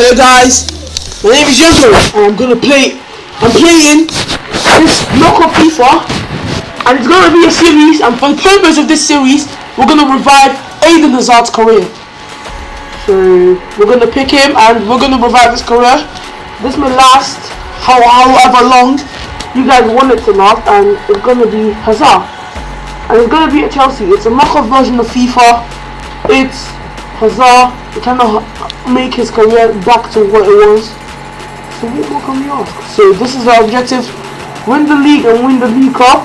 Hello guys, my name is Yoko and I'm playing this local FIFA and it's gonna be a series, and for the purpose of this series we're gonna revive Eden Hazard's career. So we're gonna pick him and we're gonna revive his career. This may last however long you guys want it to last, and it's gonna be Hazard. And it's gonna be at Chelsea. It's a knockoff version of FIFA. It's Hazard trying to make his career back to what it was. So what more can we ask? So this is our objective: win the league and win the League Cup.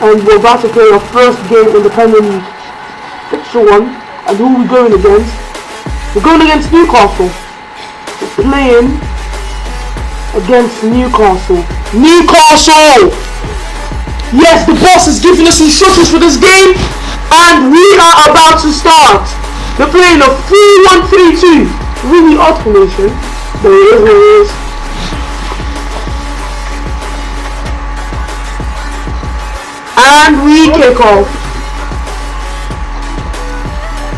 And we're about to play our first game in the Premier League. Fixture 1. And who are we going against? We're going against Newcastle. We're playing against Newcastle. Newcastle! Yes, the boss is giving us instructions for this game, and we are about to start. They're playing a 4-1-3-2. Really odd formation. There it is. And we kick off.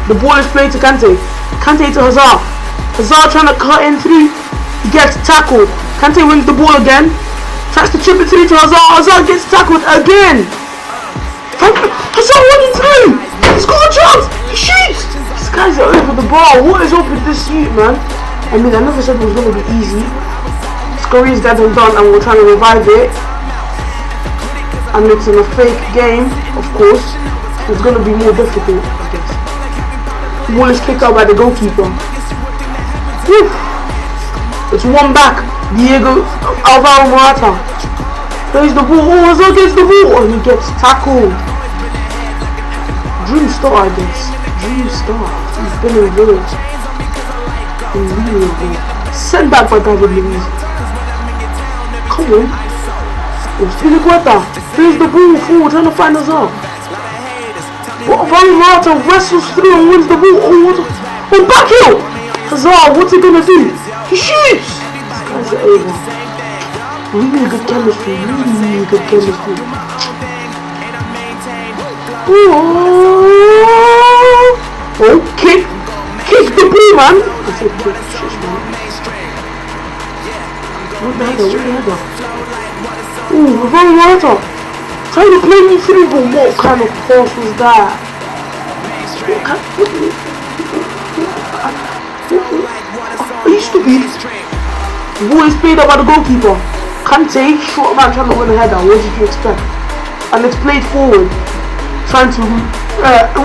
The ball is played to Kante. Kante to Hazard. Hazard trying to cut in through. He gets tackled. Kante wins the ball again. Tries to chip it through to Hazard. Hazard gets tackled again. Hazard running through. He's got a chance. He shoots. This guy's over the bar. What is up with this shoot, man? I mean, I never said it was going to be easy. His career's dead and done, and we're trying to revive it. And it's in a fake game, of course. It's going to be more difficult, I guess. The ball is kicked out by the goalkeeper. Woo. It's one back. Diego Alvaro Morata plays the ball. Oh, Hazard gets the ball and he gets tackled. Dream star, I guess. Dream star. He's been in village. Sent back by David Luiz. Come on. It's Filiqueta. Plays the ball forward, trying to find Hazard. But Alvaro Morata wrestles through and wins the ball. Oh, back heel. Hazard, what's he gonna do? He shoots. This guy's over. Really good chemistry. Really good chemistry. Oh, kick the ball, man. I said kick. Shush, man. What the header? Ooh, Alvaro Morata. Trying to play me through, but what kind of force was that? Are you stupid? The ball is played up by the goalkeeper. Kante, short man trying to win a header. What did you expect? And it's played forward. Trying to...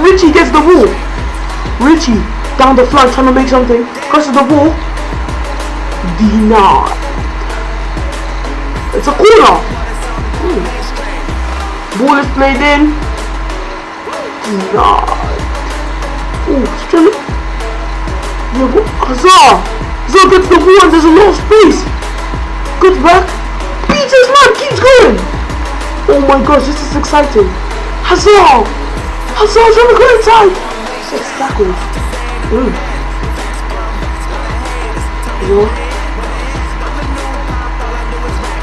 Richie gets the ball. Richie, down the flank, trying to make something. Crosses the ball. Denied. It's a corner. Ball is played in. Denied. Oh, still... Hazard! Hazard gets the ball and there's a lot of space. Good back. Beats his man, keeps going. Oh my gosh, this is exciting. Hazard! Hazard's on the great side. It's tackled. Hazard.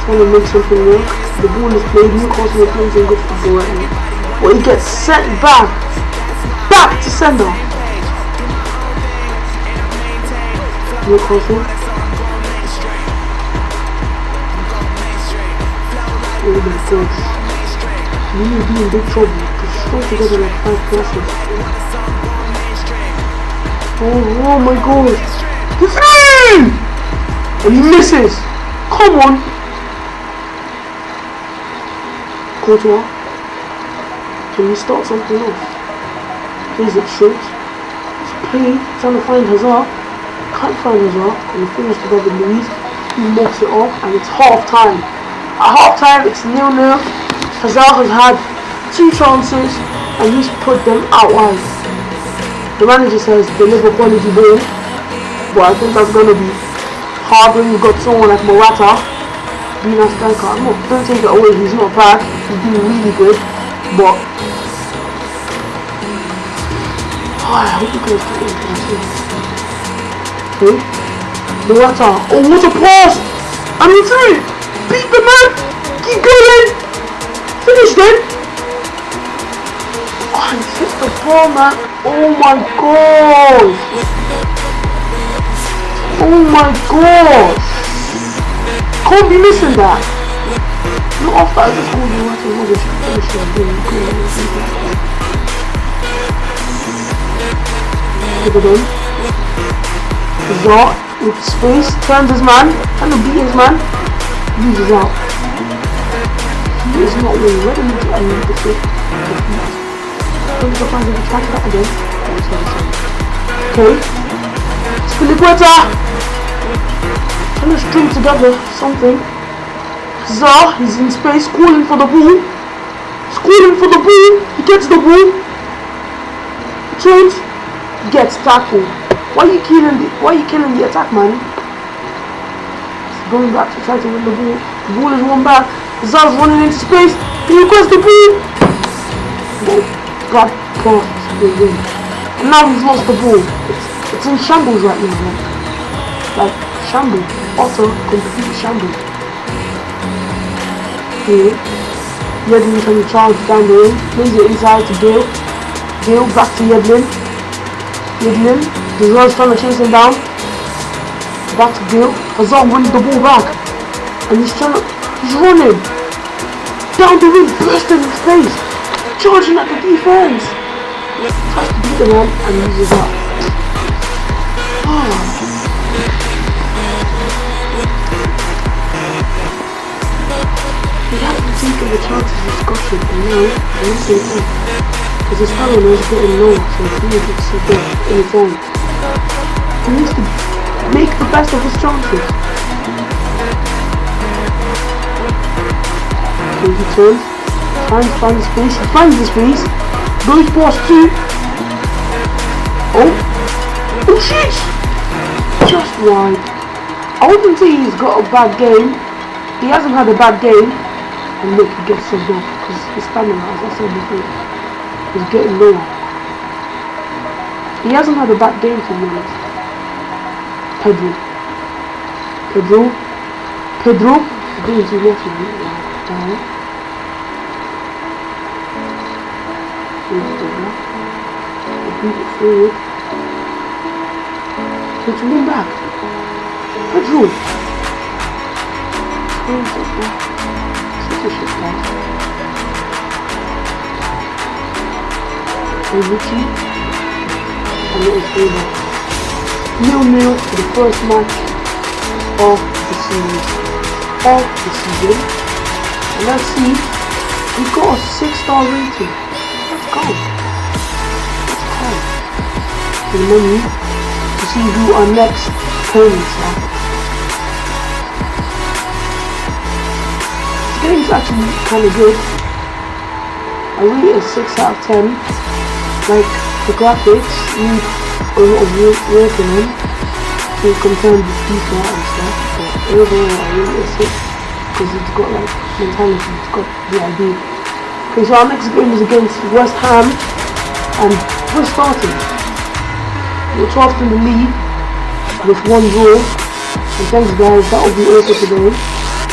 Trying to make something work. The ball is played. Newcastle are playing some good football right now. But he gets sent back. Back to sender. Newcastle. Oh my gosh. We will be in big trouble. To strong together like 5 classes. Oh my gosh. The three! And he misses. Come on. Courtois. Can we start something off? Is it short? It's playing. Trying to find Hazard. Can't find Hazard, and he finished to David Luiz. He mops it off, and it's half time. At half time, it's 0-0. Hazard has had 2 chances, and he's put them out wide. The manager says deliver quality ball, but I think that's gonna be hard when you've got someone like Morata being a striker. Don't take it away, he's not bad. He's doing really good, but I hope you guys get it. Morata. Oh, what a pass! And he's through! Beat the man! Keep going! Finish then! Oh, he hit the ball, man! Oh my god! Oh my gosh! Can't be missing that. Not after I just called you what it was. Look at him. Zart with space, turns his man, trying to beat his man, loses out. He is not really ready to end the fit. Don't go find him, try that again. Okay. Spiliqueta! Trying to string together something. Zar, he's in space, calling for the ball. He's calling for the ball. He gets the ball. He turns, gets tackled. Why are you killing the attack, man? He's going back to try to win the ball. The ball is won back. Zar's running into space. He requests the ball. Well, God can't win. And now he's lost the ball. It's in shambles right now, man. Like shambles. Also complete shambles. Here, Yedlin trying to charge down the wing. Plays it inside to Gale. Gale back to Yedlin. Yedlin. Hazard's trying to chase him down. Back to Gale. Hazard wins the ball back. And he's running. Down the wing, bursting his face. Charging at the defense. Tries to beat the man and loses out. He hasn't taken the chances he's got it, and now I'm missing out. Because his stamina is getting low, so he needs to get any time. He needs to make the best of his chances. Okay, he turns, trying to find the space, he finds the space, goes past two. Oh shit! Just wide. I wouldn't say he's got a bad game. He hasn't had a bad game. And look, he gets subbed off because his stamina, as I said before, is getting lower. He hasn't had a bad game, to be honest. Pedro. He's doing too much of it. Beat it forward. Let's win back. Pedro. And Richie, and it is over. 0-0 for the first match of the series, season. And let's see, we got a 6-star rating. Let's go. To the menu to see who our next opponents are. This game's actually kind of good. I rate it a 6 out of 10. Like, the graphics need a lot of work in them to compare with FIFA and stuff, but overall I rate it a 6 because it's got like mentality, it's got the idea. Okay, so our next game is against West Ham and we're starting. We're 12th in the league with 1 draw. And thanks guys, that will be all for today.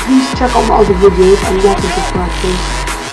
Please check out my other videos and like and subscribe, please.